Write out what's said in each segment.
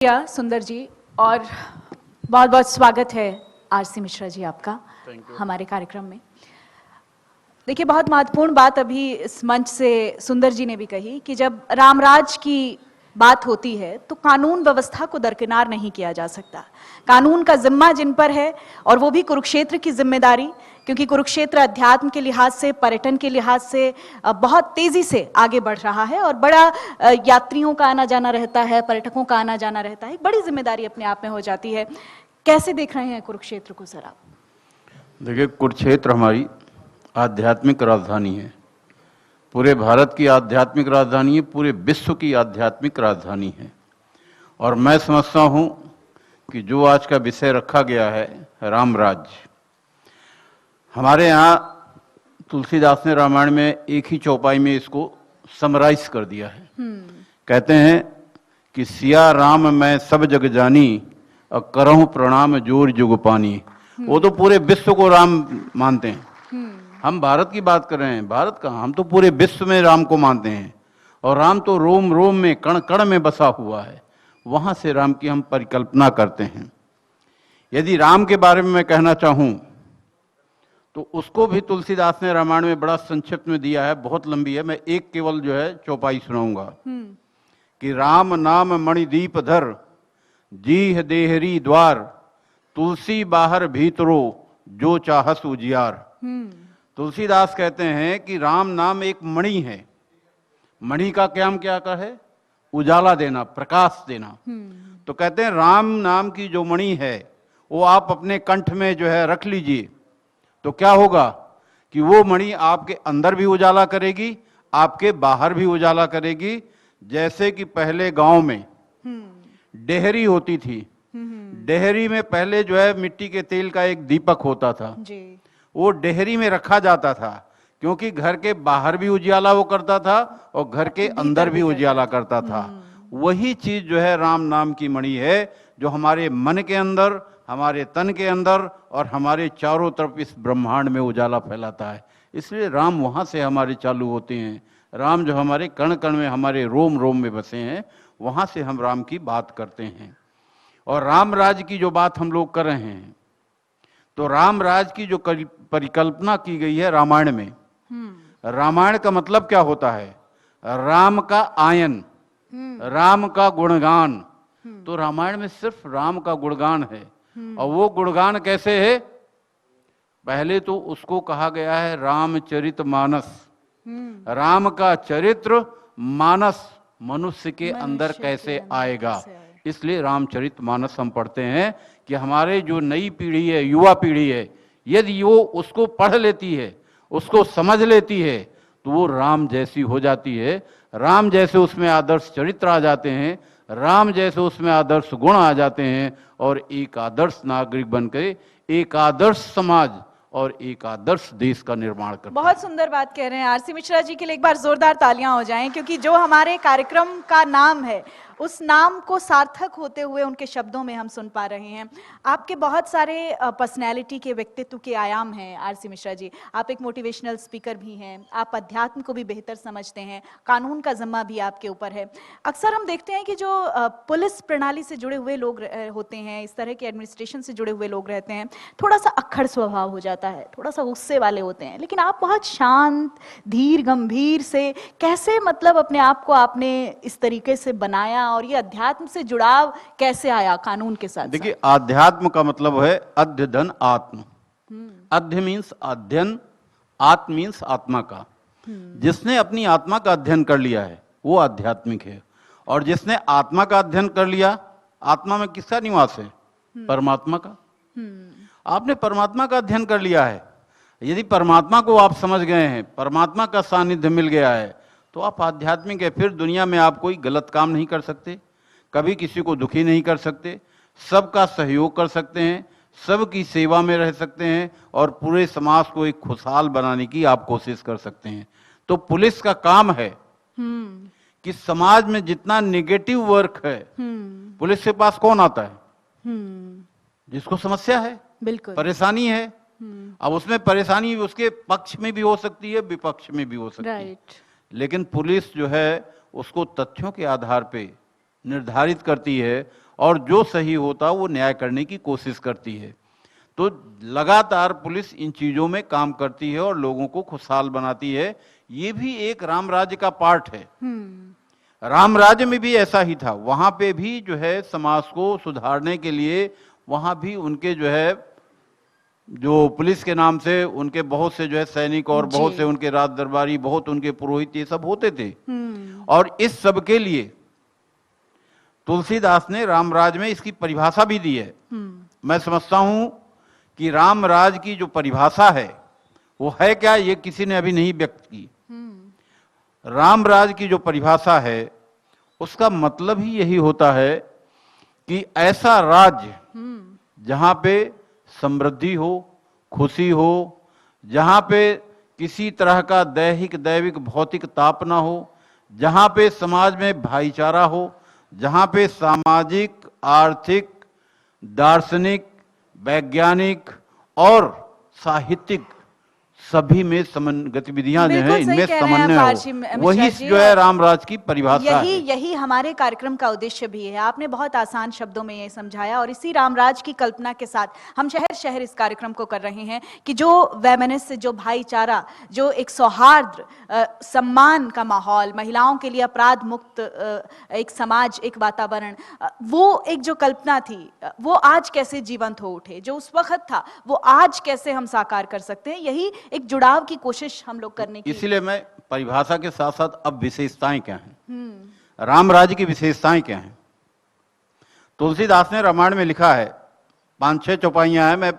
सुंदर जी, और बहुत बहुत स्वागत है आरसी मिश्रा जी आपका हमारे कार्यक्रम में। देखिए, बहुत महत्वपूर्ण बात अभी इस मंच से सुंदर जी ने भी कही कि जब रामराज की बात होती है तो कानून व्यवस्था को दरकिनार नहीं किया जा सकता। कानून का जिम्मा जिन पर है, और वो भी कुरुक्षेत्र की जिम्मेदारी, क्योंकि कुरुक्षेत्र अध्यात्म के लिहाज से, पर्यटन के लिहाज से बहुत तेजी से आगे बढ़ रहा है और बड़ा यात्रियों का आना जाना रहता है, पर्यटकों का आना जाना रहता है, एक बड़ी जिम्मेदारी अपने आप में हो जाती है। कैसे देख रहे हैं कुरुक्षेत्र को सर आप? देखिए, कुरुक्षेत्र हमारी आध्यात्मिक राजधानी है, पूरे भारत की आध्यात्मिक राजधानी है, पूरे विश्व की आध्यात्मिक राजधानी है। और मैं समझता हूँ कि जो आज का विषय रखा गया है रामराज, हमारे यहाँ तुलसीदास ने रामायण में एक ही चौपाई में इसको समराइज कर दिया है। कहते हैं कि सिया राम मैं सब जग जानी, और करहूँ प्रणाम जोर जुग पानी। वो तो पूरे विश्व को राम मानते हैं। हम भारत की बात कर रहे हैं, भारत का हम तो पूरे विश्व में राम को मानते हैं, और राम तो रोम रोम में, कण कण में बसा हुआ है। वहां से राम की हम परिकल्पना करते हैं। यदि राम के बारे में मैं कहना चाहूं तो उसको भी तुलसीदास ने रामायण में बड़ा संक्षिप्त में दिया है, बहुत लंबी है, मैं एक केवल जो है चौपाई सुनाऊंगा कि राम नाम मणिदीप धर, जीह देहरी द्वार, तुलसी बाहर भीतरो जो चाहस उजियार। तुलसीदास कहते हैं कि राम नाम एक मणि है। मणि का क्या है? उजाला देना, प्रकाश देना। तो कहते हैं राम नाम की जो मणि है वो आप अपने कंठ में जो है रख लीजिए, तो क्या होगा कि वो मणि आपके अंदर भी उजाला करेगी, आपके बाहर भी उजाला करेगी। जैसे कि पहले गांव में डेहरी होती थी, डेहरी में पहले जो है मिट्टी के तेल का एक दीपक होता था जी। वो डेहरी में रखा जाता था, क्योंकि घर के बाहर भी उजियाला वो करता था और घर के अंदर भी उजियाला करता था। वही चीज जो है राम नाम की मणि है, जो हमारे मन के अंदर, हमारे तन के अंदर और हमारे चारों तरफ इस ब्रह्मांड में उजाला फैलाता है। इसलिए राम वहां से हमारे चालू होते हैं। राम जो हमारे कण कण में, हमारे रोम रोम में बसे हैं, वहां से हम राम की बात करते हैं। और राम राज की जो बात हम लोग कर रहे हैं, तो राम राज की जो परिकल्पना की गई है रामायण में, रामायण का मतलब क्या होता है? राम का आयन, राम का गुणगान। तो रामायण में सिर्फ राम का गुणगान है। और वो गुणगान कैसे है? पहले तो उसको कहा गया है रामचरित मानस। राम का चरित्र मानस मनुष्य के अंदर कैसे आएगा, इसलिए रामचरित मानस हम पढ़ते हैं कि हमारे जो नई पीढ़ी है, युवा पीढ़ी है, यदि वो उसको पढ़ लेती है, उसको समझ लेती है, तो वो राम जैसी हो जाती है। राम जैसे उसमें आदर्श चरित्र आ जाते हैं, राम जैसे उसमें आदर्श गुण आ जाते हैं, और एक आदर्श नागरिक बनकर एक आदर्श समाज और एक आदर्श देश का निर्माण करते हैं। बहुत सुंदर बात कह रहे हैं आरसी मिश्रा जी, के लिए एक बार जोरदार तालियां हो जाएं, क्योंकि जो हमारे कार्यक्रम का नाम है उस नाम को सार्थक होते हुए उनके शब्दों में हम सुन पा रहे हैं। आपके बहुत सारे पर्सनैलिटी के, व्यक्तित्व के आयाम हैं आरसी मिश्रा जी। आप एक मोटिवेशनल स्पीकर भी हैं, आप अध्यात्म को भी बेहतर समझते हैं, कानून का जिम्मा भी आपके ऊपर है। अक्सर हम देखते हैं कि जो पुलिस प्रणाली से जुड़े हुए लोग होते हैं, इस तरह के एडमिनिस्ट्रेशन से जुड़े हुए लोग रहते हैं, थोड़ा सा अक्खड़ स्वभाव हो जाता है, थोड़ा सा गुस्से वाले होते हैं, लेकिन आप बहुत शांत, धीर, गंभीर से कैसे, मतलब अपने आप को आपने इस तरीके से बनाया, और ये अध्यात्म से जुड़ाव कैसे आया कानून के साथ? देखिए, आध्यात्म का मतलब है अध्ययन आत्म। अध्य मीन्स अध्ययन, आत्म मीन्स आत्मा का। जिसने अपनी आत्मा का अध्ययन कर लिया है वो आध्यात्मिक है। और जिसने आत्मा का अध्ययन कर लिया, आत्मा में किसका निवास है? परमात्मा का। आपने परमात्मा का अध्ययन कर लिया है, यदि परमात्मा को आप समझ गए हैं, परमात्मा का सानिध्य मिल गया है, तो आप आध्यात्मिक है। फिर दुनिया में आप कोई गलत काम नहीं कर सकते, कभी किसी को दुखी नहीं कर सकते, सबका सहयोग कर सकते हैं, सबकी सेवा में रह सकते हैं, और पूरे समाज को एक खुशहाल बनाने की आप कोशिश कर सकते हैं। तो पुलिस का काम है कि समाज में जितना नेगेटिव वर्क है, पुलिस के पास कौन आता है? जिसको समस्या है, बिल्कुल परेशानी है। अब उसमें परेशानी उसके पक्ष में भी हो सकती है, विपक्ष में भी हो सकती है, लेकिन पुलिस जो है उसको तथ्यों के आधार पे निर्धारित करती है और जो सही होता वो न्याय करने की कोशिश करती है। तो लगातार पुलिस इन चीज़ों में काम करती है और लोगों को खुशहाल बनाती है। ये भी एक राम राज्य का पार्ट है। राम राज्य में भी ऐसा ही था, वहां पे भी जो है समाज को सुधारने के लिए वहां भी उनके जो है जो पुलिस के नाम से उनके बहुत से जो है सैनिक और बहुत से उनके राज दरबारी, बहुत उनके पुरोहित, ये सब होते थे। और इस सब के लिए तुलसीदास ने रामराज में इसकी परिभाषा भी दी है। मैं समझता हूं कि रामराज की जो परिभाषा है वो है क्या, ये किसी ने अभी नहीं व्यक्त की। रामराज की जो परिभाषा है उसका मतलब ही यही होता है कि ऐसा राज्य जहां पे समृद्धि हो, खुशी हो, जहां पे किसी तरह का दैहिक दैविक भौतिक ताप ना हो, जहां पे समाज में भाईचारा हो, जहां पे सामाजिक, आर्थिक, दार्शनिक, वैज्ञानिक और साहित्यिक सभी में गतिविधियां जो है इनमें समन्वय हो, वही जो है रामराज की परिभाषा है। यही हमारे कार्यक्रम का उद्देश्य भी है। आपने बहुत आसान शब्दों में ये समझाया और इसी रामराज की कल्पना के साथ हम शहर शहर इस कार्यक्रम को कर रहे हैं कि जो वैमनस्य, जो भाईचारा, जो एक सौहार्द, सम्मान का माहौल, महिलाओं के लिए अपराध मुक्त एक समाज, एक वातावरण, वो एक जो कल्पना थी वो आज कैसे जीवंत हो उठे, जो उस वक्त था वो आज कैसे हम साकार कर सकते हैं, यही एक जुड़ाव की कोशिश हम लोग करने की। इसलिए मैं परिभाषा के साथ साथ अब विशेषताएं क्या हैं, रामराज की विशेषताएं क्या हैं। तुलसीदास ने रामायण में लिखा है, 5-6 चौपाइयां हैं, मैं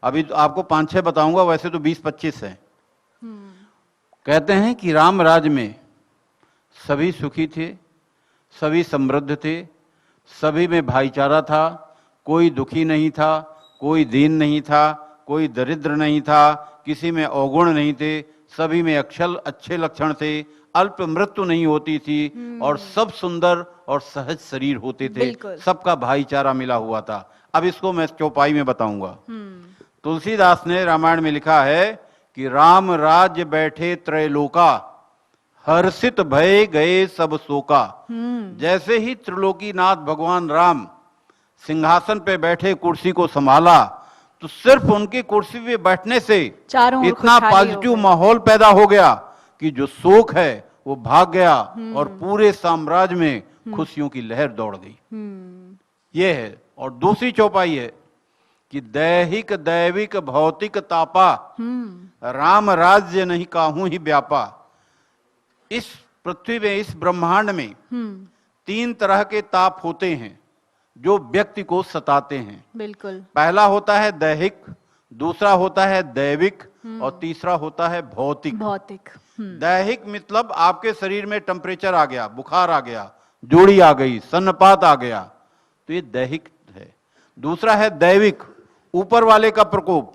अभी आपको 5-6 बताऊंगा, वैसे तो 20-25 है। कहते हैं कि रामराज में सभी सुखी थे, सभी समृद्ध थे, सभी में भाईचारा था, कोई दुखी नहीं था, कोई दीन नहीं था, कोई दरिद्र नहीं था, किसी में अवगुण नहीं थे, सभी में अक्षल अच्छे लक्षण थे, अल्प मृत्यु नहीं होती थी और सब सुंदर और सहज शरीर होते थे, सबका भाईचारा मिला हुआ था। अब इसको मैं चौपाई में बताऊंगा। तुलसीदास ने रामायण में लिखा है कि राम राज्य बैठे त्रैलोका, हर्षित भय गए सब शोका। जैसे ही त्रिलोकीनाथ भगवान राम सिंहासन पे बैठे, कुर्सी को संभाला, तो सिर्फ उनकी कुर्सी पे बैठने से इतना पॉजिटिव माहौल पैदा हो गया कि जो शोक है वो भाग गया और पूरे साम्राज्य में खुशियों की लहर दौड़ गई। ये है। और दूसरी चौपाई है कि दैहिक दैविक भौतिक तापा, राम राज्य नहीं काहू ही व्यापा। इस पृथ्वी में, इस ब्रह्मांड में 3 तरह के ताप होते हैं जो व्यक्ति को सताते हैं। बिल्कुल। पहला होता है दैहिक, दूसरा होता है दैविक और तीसरा होता है भौतिक। दैहिक मतलब आपके शरीर में टेम्परेचर आ गया, बुखार आ गया, जोड़ी आ गई, सन्नपात आ गया, तो ये दैहिक है। दूसरा है दैविक, ऊपर वाले का प्रकोप,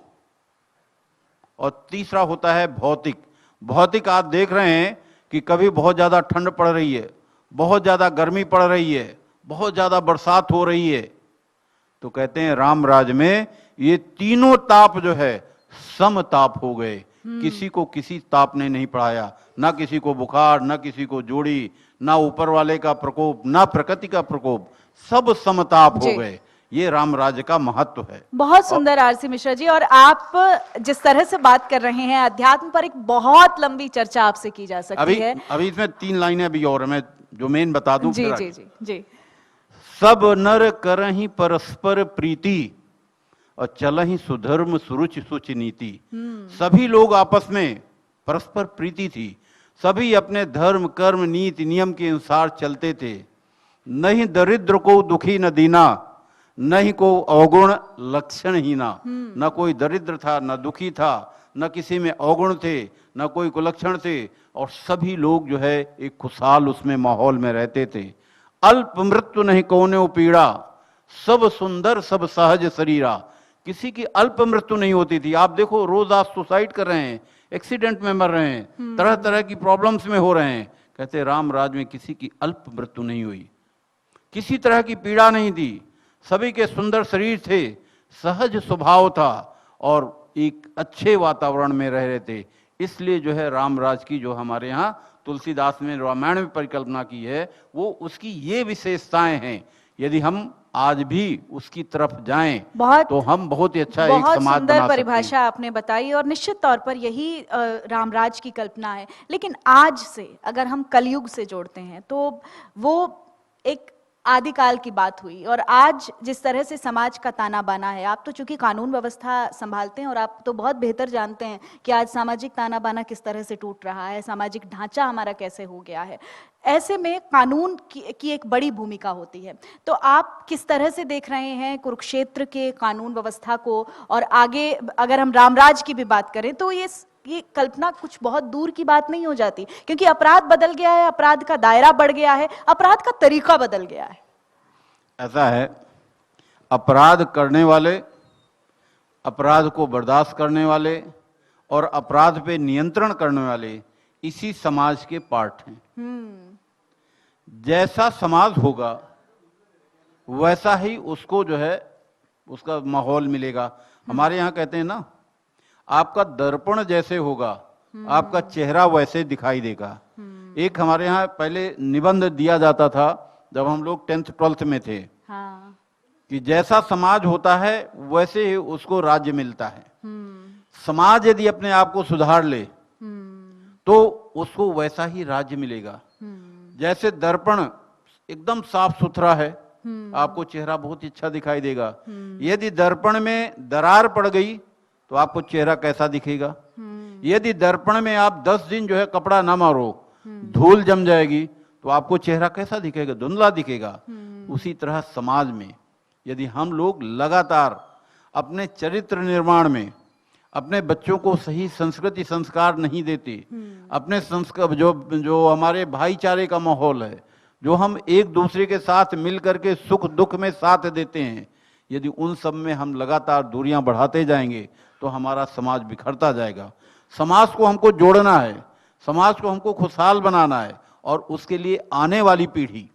और तीसरा होता है भौतिक। भौतिक आप देख रहे हैं कि कभी बहुत ज्यादा ठंड पड़ रही है, बहुत ज्यादा गर्मी पड़ रही है, बहुत ज्यादा बरसात हो रही है, तो कहते हैं रामराज में ये तीनों ताप जो है समताप हो गए। किसी को किसी ताप ने नहीं पढ़ाया, ना किसी को बुखार, ना किसी को जोड़ी, ना ऊपर वाले का प्रकोप, ना प्रकृति का प्रकोप, सब समताप हो गए। ये रामराज का महत्व है। बहुत सुंदर आरसी मिश्रा जी। और आप जिस तरह से बात कर रहे हैं, अध्यात्म पर एक बहुत लंबी चर्चा आपसे की जा सकती है। अभी इसमें 3 लाइनें अभी और मैं जो मेन बता दूं। जी जी जी जी। सब नर करहि परस्पर प्रीति और चलहि सुधर्म सुरुचि सुच नीति। सभी लोग आपस में परस्पर प्रीति थी, सभी अपने धर्म कर्म नीति नियम के अनुसार चलते थे। नहीं दरिद्र को दुखी न दीना, नहीं को अवगुण लक्षण ही ना। न कोई दरिद्र था, न दुखी था, न किसी में अवगुण थे, न कोई कुलक्षण थे, और सभी लोग जो है एक खुशहाल उसमें माहौल में रहते थे। अल्प मृत्यु नहीं कौने पीड़ा, सब सुंदर सब सहज शरीरा। किसी की अल्प मृत्यु नहीं होती थी। आप देखो रोज आज सुसाइड कर रहे हैं, एक्सीडेंट में मर रहे हैं, तरह तरह की प्रॉब्लम्स में हो रहे हैं। कहते रामराज में किसी की अल्प मृत्यु नहीं हुई, किसी तरह की पीड़ा नहीं थी, सभी के सुंदर शरीर थे, सहज स्वभाव था और एक अच्छे वातावरण में रह रहे थे। इसलिए जो है रामराज की जो हमारे यहाँ तुलसीदास ने रामायण में परिकल्पना की है, वो उसकी ये विशेषताएं हैं। यदि हम आज भी उसकी तरफ जाएं बहुत तो हम बहुत ही अच्छा एक बहुत समाज सुंदर बना सकते हैं। परिभाषा आपने बताई और निश्चित तौर पर यही रामराज की कल्पना है। लेकिन आज से अगर हम कलयुग से जोड़ते हैं तो वो एक आदिकाल की बात हुई और आज जिस तरह से समाज का ताना बाना है, आप तो चूंकि कानून व्यवस्था संभालते हैं और आप तो बहुत बेहतर जानते हैं कि आज सामाजिक ताना बाना किस तरह से टूट रहा है, सामाजिक ढांचा हमारा कैसे हो गया है। ऐसे में कानून की एक बड़ी भूमिका होती है। तो आप किस तरह से देख रहे हैं कुरुक्षेत्र के कानून व्यवस्था को, और आगे अगर हम रामराज की भी बात करें तो ये कल्पना कुछ बहुत दूर की बात नहीं हो जाती, क्योंकि अपराध बदल गया है, अपराध का दायरा बढ़ गया है, अपराध का तरीका बदल गया है। ऐसा है, अपराध करने वाले, अपराध को बर्दाश्त करने वाले और अपराध पे नियंत्रण करने वाले इसी समाज के पार्ट हैं। जैसा समाज होगा वैसा ही उसको जो है उसका माहौल मिलेगा। हमारे यहाँ कहते हैं ना, आपका दर्पण जैसे होगा आपका चेहरा वैसे दिखाई देगा। एक हमारे यहाँ पहले निबंध दिया जाता था जब हम लोग 10th 12th में थे, हाँ। कि जैसा समाज होता है वैसे ही उसको राज्य मिलता है। समाज यदि अपने आप को सुधार ले तो उसको वैसा ही राज्य मिलेगा। जैसे दर्पण एकदम साफ सुथरा है, आपको चेहरा बहुत ही अच्छा दिखाई देगा। यदि दर्पण में दरार पड़ गई तो आपको चेहरा कैसा दिखेगा। यदि दर्पण में आप 10 दिन जो है कपड़ा ना मारो, धूल जम जाएगी तो आपको चेहरा कैसा दिखेगा, धुंधला दिखेगा। उसी तरह समाज में यदि हम लोग लगातार अपने चरित्र निर्माण में अपने बच्चों को सही संस्कृति संस्कार नहीं देते, अपने संस्कार जो हमारे भाईचारे का माहौल है, जो हम एक दूसरे के साथ मिल करके सुख दुख में साथ देते हैं, यदि उन सब में हम लगातार दूरियां बढ़ाते जाएंगे तो हमारा समाज बिखरता जाएगा। समाज को हमको जोड़ना है, समाज को हमको खुशहाल बनाना है, और उसके लिए आने वाली पीढ़ी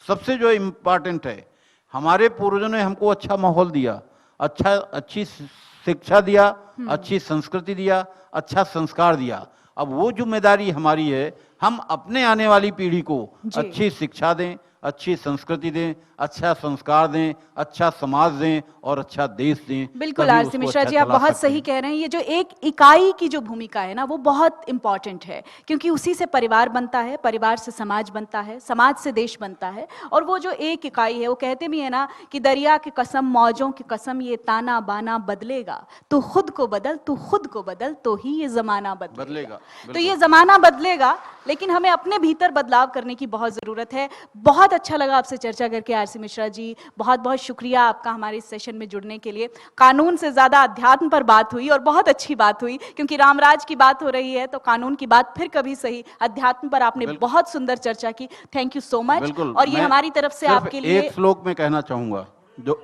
सबसे जो इम्पोर्टेंट है। हमारे पूर्वजों ने हमको अच्छा माहौल दिया, अच्छी शिक्षा दिया, अच्छी संस्कृति दिया, अच्छा संस्कार दिया। अब वो जिम्मेदारी हमारी है, हम अपने आने वाली पीढ़ी को अच्छी शिक्षा दें, अच्छी संस्कृति दें, अच्छा संस्कार दें, अच्छा समाज दें और अच्छा देश दें। बिल्कुल आरसी मिश्रा जी, आप बहुत सही कह रहे हैं। ये जो एक इकाई की जो भूमिका है ना, वो बहुत इंपॉर्टेंट है, क्योंकि उसी से परिवार बनता है, परिवार से समाज बनता है, समाज से देश बनता है। और वो जो एक इकाई है, वो कहते भी है ना कि दरिया की कसम मौजों की कसम, ये ताना बाना बदलेगा, तू खुद को बदल, तू खुद को बदल, तो ही ये जमाना बदलेगा। तो ये जमाना बदलेगा, लेकिन हमें अपने भीतर बदलाव करने की बहुत जरूरत है। बहुत अच्छा लगा आपसे चर्चा करके आरसी मिश्रा जी, बहुत बहुत शुक्रिया आपका हमारे इस सेशन में जुड़ने के लिए। कानून से ज्यादा अध्यात्म पर बात हुई और बहुत अच्छी बात हुई, क्योंकि रामराज की बात हो रही है तो कानून की बात फिर कभी सही। अध्यात्म पर आपने बहुत सुंदर चर्चा की, थैंक यू सो मच। और ये हमारी तरफ से आपके लिए एक श्लोक में कहना चाहूंगा जो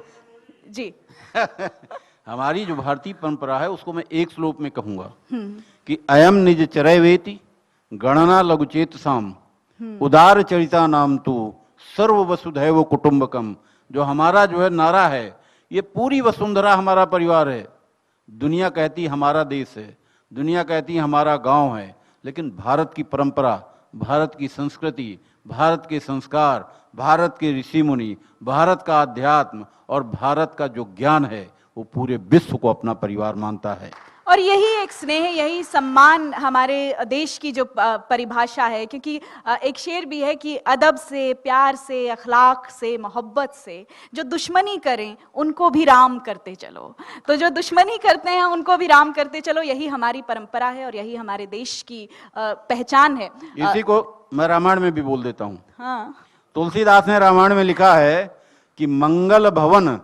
जी हमारी जो भारतीय परंपरा है उसको मैं एक श्लोक में कहूंगा कि अयम निज चरैवेति गणना लघुचेत साम उदार चरिता नाम तू सर्व वसुधैव कुटुंबकम। जो हमारा जो है नारा है, ये पूरी वसुंधरा हमारा परिवार है। दुनिया कहती हमारा देश है, दुनिया कहती हमारा गांव है, लेकिन भारत की परंपरा, भारत की संस्कृति, भारत के संस्कार, भारत के ऋषि मुनि, भारत का अध्यात्म और भारत का जो ज्ञान है, वो पूरे विश्व को अपना परिवार मानता है। और यही एक स्नेह, यही सम्मान हमारे देश की जो परिभाषा है, क्योंकि एक शेर भी है कि अदब से, प्यार से, अखलाक से, मोहब्बत से जो दुश्मनी करें उनको भी राम करते चलो। तो जो दुश्मनी करते हैं उनको भी राम करते चलो, यही हमारी परंपरा है और यही हमारे देश की पहचान है। इसी को मैं रामायण में भी बोल देता हूँ। हाँ। तुलसीदास ने रामायण में लिखा है कि मंगल भवन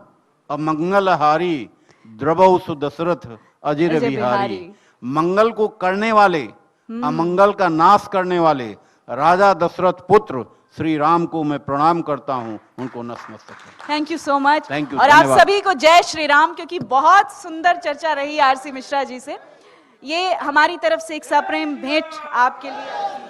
अमंगलहारी द्रवौ सुदशरथ अजिर बिहारी। मंगल को करने वाले, अमंगल का नाश करने वाले राजा दशरथ पुत्र श्री राम को मैं प्रणाम करता हूं, उनको नतमस्तक। Thank you so much. Thank you. और आप सभी को जय श्री राम, क्योंकि बहुत सुंदर चर्चा रही आरसी मिश्रा जी से। ये हमारी तरफ से एक सप्रेम भेंट आपके लिए।